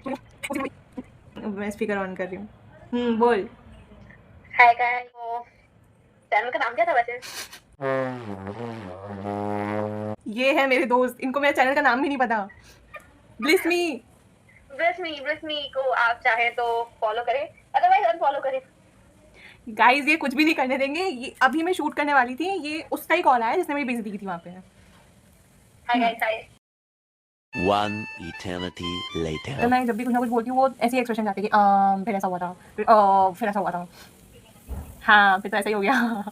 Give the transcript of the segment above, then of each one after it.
मैं speaker on कर रही हूँ। बोल। हाय गाइस, तो चैनल का नाम क्या था वैसे? ये है मेरे दोस्त, इनको मेरे चैनल का नाम भी नहीं पता। ब्लिस मी को आप चाहे तो फॉलो करें, अदरवाइज अनफॉलो करें। गाइस, ये कुछ भी नहीं करने देंगे। ये अभी मैं शूट करने वाली थी, ये उसका ही कॉल आया जिसने मेरी बेइज्जती की थी वहाँ पे। हाय गाइस, हाय। One eternity later. तो मैं जब भी कुछ ना कुछ बोलती हूँ वो ऐसी एक्सप्रेशन जाती है कि फिर ऐसा हुआ था, फिर ऐसा हुआ था, हाँ फिर तो ऐसा ही हो गया।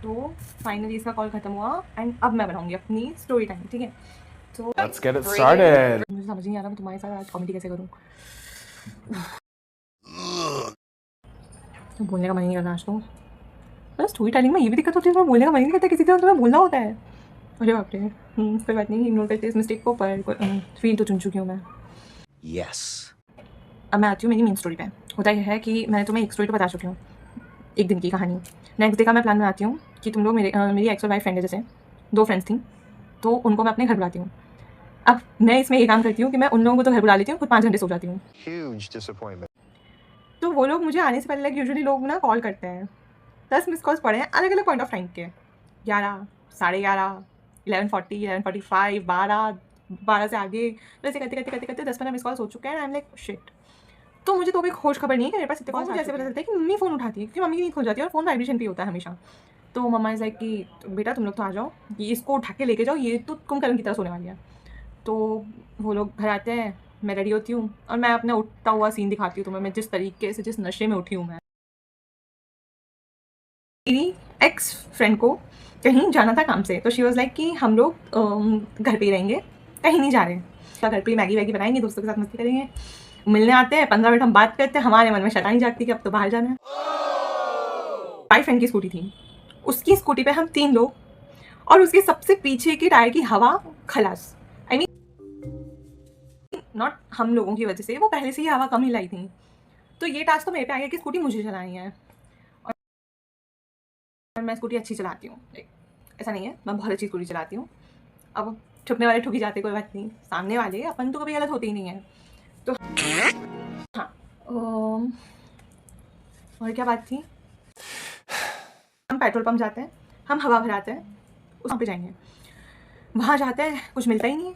तो फाइनली इसका कॉल खत्म हुआ एंड अब मैं बनाऊंगी अपनी स्टोरी टाइम, ठीक है? तो Let's get it started. मुझे समझ नहीं आ रहा मैं तुम्हारे साथ आज कॉमेडी कैसे करूँ। तो बोलने का मन नहीं कर रहा आज तो। बस स्टोरी टेलिंग में ये भी दिक्कत होती है, तो बोलने का मन नहीं करता, किसी तरह तुम्हें बोलना होता है। अरे बाप रे, कोई बात नहीं, इग्नोर करते इस मिस्टेक को, पर फील तो चुन चुकी हूँ मैं। Yes. अब मैं आती हूँ मेरी मेन स्टोरी पे। होता यह है कि मैंने तुम्हें एक स्टोरी तो बता चुकी हूँ, एक दिन की कहानी। नेक्स्ट डे का मैं प्लान बनाती हूँ कि तुम लोग मेरी एक्स और वाई फ्रेंड है, जैसे 2 फ्रेंड्स थी, तो उनको मैं अपने घर बुलाती हूँ। अब मैं इसमें ये काम करती हूँ कि मैं उन लोगों को तो घर बुला लेती हूँ, खुद 5 घंटे सो जाती हूँ। तो वो लोग मुझे आने से पहले यूजुअली लोग ना कॉल करते हैं। 10 मिस कॉल्स पड़े हैं अलग अलग पॉइंट ऑफ टाइम के, 11, 11:30, 11:40, 11:45, 12 से आगे, तो ऐसे करते 10-15 मिस कॉल्स हो चुके हैं। I am like shit. तो मुझे तो भी होश खबर नहीं है कि मेरे पास इतने कॉल्स। मुझे ऐसे पता चलता है कि मम्मी फ़ोन उठाती है, क्योंकि मम्मी की नींद खुल जाती है और फ़ोन वाइब्रेशन पे होता है हमेशा। तो मम्मा इज़ लाइक कि बेटा तुम लोग तो आ जाओ, ये इसको उठा के लेके जाओ, ये तो कुंभकर्ण की तरह सोने वाली है। तो वो लोग घर आते हैं, मैं रेडी होती हूँ और मैं अपना उठता हुआ सीन दिखाती हूँ तुम्हें, मैं जिस तरीके से, जिस नशे में उठी हूँ मैं। मेरी एक्स फ्रेंड को कहीं जाना था काम से, तो शी वॉज़ लाइक कि हम लोग घर पे ही रहेंगे, कहीं नहीं जा रहे हैं, घर पे ही मैगी वैगी बनाएंगे, दोस्तों के साथ मस्ती करेंगे, मिलने आते हैं, 15 मिनट हम बात करते हैं, हमारे मन में शैतानी जागती कि अब तो बाहर जाना है। माई फ्रेंड की स्कूटी थी, उसकी स्कूटी पे हम 3 लोग, और उसके सबसे पीछे के टायर की हवा खलास। आई मीन नॉट हम लोगों की वजह से, वो पहले से ही हवा कम ही लाई थी। तो ये टास्क तो मेरे पे आ गया कि स्कूटी मुझे चलानी है, और मैं स्कूटी अच्छी चलाती हूँ, ऐसा नहीं है, मैं बहुत अच्छी स्कूटी चलाती हूँ। अब ठुकने वाले ठुकी जाते, कोई बात नहीं, सामने वाले अपन तो कभी गलत होते ही नहीं है। तो हाँ, और क्या बात थी, हम पेट्रोल पंप जाते हैं, हम हवा भराते हैं, वहाँ पे जाएंगे, वहाँ जाते हैं, कुछ मिलता ही नहीं है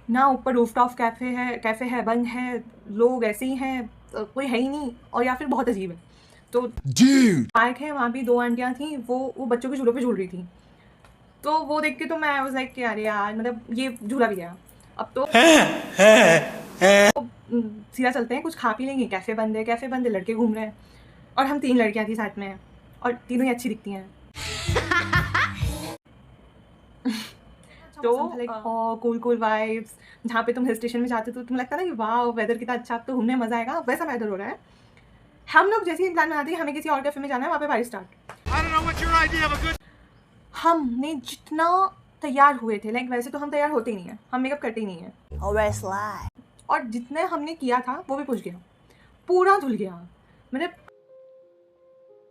ना। ऊपर रूफटॉप कैफ़े है बंद है, लोग ऐसे ही हैं, कोई है ही नहीं, और या फिर बहुत अजीब है। तो पार्क है, वहाँ भी 2 आंटियाँ थी, वो बच्चों के झूलों पे झूल रही थी। तो वो देख के तो मैं वाज लाइक कि अरे यार, मतलब ये झूला भी गया अब तो। सीधा चलते हैं, कुछ खा पी लेंगे, कैफ़े बंद है, लड़के घूम रहे हैं, और हम 3 लड़कियाँ थी साथ में, और तीनों ही अच्छी दिखती हैं। तो लाइक कूल वाइब्स, जहाँ पे तुम हिल स्टेशन में जाते हो तो तुम्हें लगता है ना कि वाह वेदर कितना अच्छा, अब तो घूमने मज़ा आएगा, वैसा वेदर हो रहा है। हम लोग जैसे ही प्लान बनाते हैं हमें किसी और कैफ़े में जाना है, वहाँ पे बारिश स्टार्ट। हमने जितना तैयार हुए थे, लाइक वैसे तो हम तैयार होते ही नहीं हैं, हम मेकअप करते ही नहीं हैं, और जितने हमने किया था वो भी पुछ गया, पूरा धुल गया। मतलब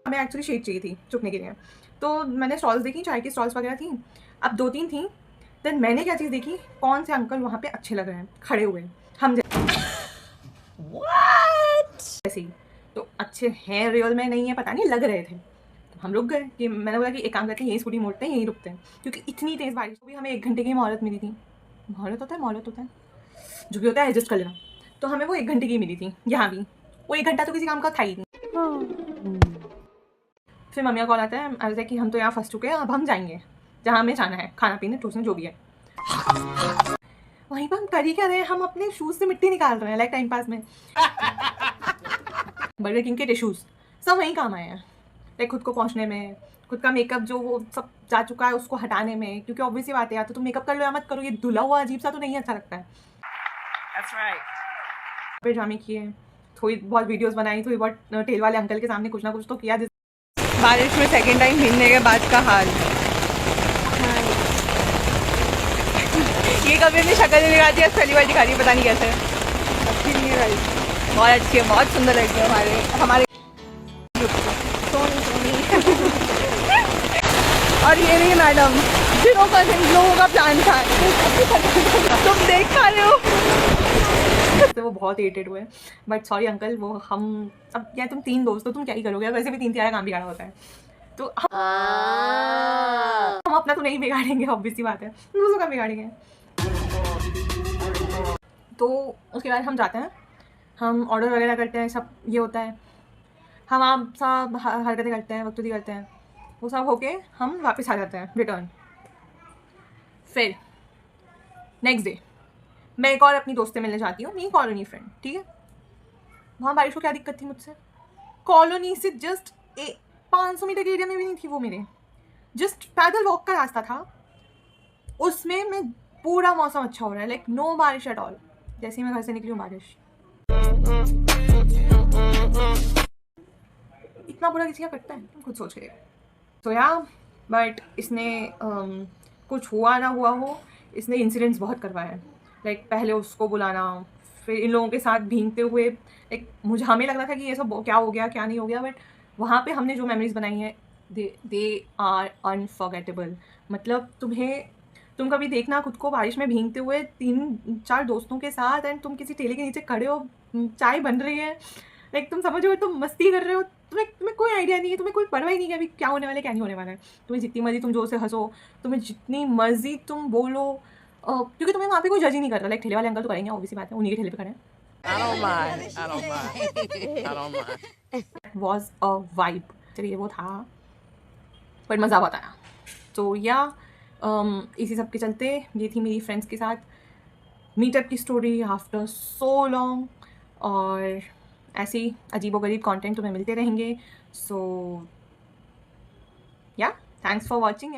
हमें एक्चुअली शेड चाहिए थी चुपने के लिए, तो मैंने स्टॉल्स देखी, चाय की स्टॉल्स वगैरह थी, अब 2-3 थी। देन मैंने क्या चीज़ देखी, कौन से अंकल वहाँ पे अच्छे लग रहे हैं खड़े हुए, हम जैसे ही, तो अच्छे हैं, रियल में नहीं है पता नहीं, लग रहे थे। तो हम रुक गए, कि मैंने बोला कि एक काम करते हैं, यहीं स्कूटी मोड़ते हैं, यहीं रुकते हैं, क्योंकि इतनी तेज़ बारिश। तो भी हमें 1 घंटे की मोहलत मिली थी, मोहलत होता है, जो भी होता है एडजस्ट कर लेना। तो हमें वो 1 घंटे की मिली थी, यहाँ भी वो 1 घंटा तो किसी काम का था ही नहीं। फिर मम्मी का कॉल आता है, ऐसा कि हम तो यहाँ फंस चुके हैं, अब हम जाएंगे जहाँ हमें जाना है, खाना पीने ठूसने जो भी है। वहीं पर हम कर ही क्या रहे हैं, हम अपने शूज़ से मिट्टी निकाल रहे हैं, लाइक टाइम पास में। बर्गर किंग के टिश्यूज़ सब वहीं काम आए हैं, लाइक खुद को पहुँचने में, खुद का मेकअप जो वो सब जा चुका है उसको हटाने में, क्योंकि ऑब्वियसली बात है, या तो तुम मेकअप कर लो या मत करो, ये धुला हुआ अजीब सा तो नहीं अच्छा लगता है। फिर ड्रामे किए, थोड़ी बहुत वीडियोस बनाई, थोड़ी बहुत ठेल वाले अंकल के सामने कुछ ना कुछ तो किया। बारिश में सेकंड टाइम भीगने के बाद का हाल, ये कभी अपनी शक्ल नहीं दिखाती है, पहली बार दिखा रही है, पता नहीं कैसे। अच्छी नहीं है भाई, बहुत अच्छी है, बहुत सुंदर लड़की है हमारे और ये रही मैडम जिनों का इन लोगों का प्लान था। तुम देख पा रहे हो तो वो बहुत इरिटेट हुए, बट सॉरी अंकल, वो हम अब यार तुम 3 दोस्त हो, तुम क्या ही करोगे, वैसे भी 3 तिहारा काम बिगाड़ा होता है, तो हम अपना तो नहीं बिगाड़ेंगे, ऑब्वियस सी बात है, दूसरों का बिगाड़ेंगे। तो उसके बाद हम जाते हैं, हम ऑर्डर वगैरह करते हैं, सब ये होता है, हम आप सब हरकतें करते हैं, वक्तूती करते हैं, वो सब होके हम वापस आ जाते हैं रिटर्न। फिर नेक्स्ट डे मैं एक और अपनी दोस्त से मिलने जाती हूँ, मेरी कॉलोनी फ्रेंड, ठीक है। वहाँ बारिश को क्या दिक्कत थी मुझसे, कॉलोनी से जस्ट 500 मीटर के एरिया में भी नहीं थी वो, मेरे जस्ट पैदल वॉक का रास्ता था, उसमें मैं पूरा मौसम अच्छा हो रहा है, लाइक नो बारिश एट ऑल। जैसे ही मैं घर से निकली हूँ बारिश। इतना बुरा किसी का करता है, तुम खुद सोच के देखो। तो या बट इसने कुछ हुआ ना हुआ हो, इसने इंसिडेंट्स बहुत करवाए हैं, लाइक पहले उसको बुलाना, फिर इन लोगों के साथ भीगते हुए, लाइक मुझे हमें लग रहा था कि ये सब क्या हो गया क्या नहीं हो गया, बट वहाँ पे हमने जो मेमोरीज बनाई हैं दे आर अनफॉरगेटेबल। मतलब तुम कभी देखना खुद को बारिश में भीगते हुए 3-4 दोस्तों के साथ, एंड तुम किसी ठेले के नीचे खड़े हो, चाय बन रही है, लाइक तुम समझ रहे हो, तुम मस्ती कर रहे हो, तुम्हें कोई आइडिया नहीं है, तुम्हें कोई परवाह ही नहीं है अभी क्या होने वाला है क्या नहीं होने वाला है। तुम्हें जितनी मर्जी तुम जोर से हंसो, तुम्हें जितनी मर्जी तुम बोलो, क्योंकि तुम्हें वहाँ पे कोई जज ही नहीं कर रहा, लाइक ठेले वाले अंकल तो करेंगे, ऑब्वियसली बात है, उन्हीं के ठेले पे खड़े हैं। वॉज अ वाइब, चलिए वो था, पर मज़ा बहुत आया। तो या इसी सब के चलते ये थी मेरी फ्रेंड्स के साथ मीटअप की स्टोरी आफ्टर सो लॉन्ग, और ऐसे ही अजीबोगरीब कंटेंट तुम्हें मिलते रहेंगे। सो या थैंक्स फॉर वॉचिंग।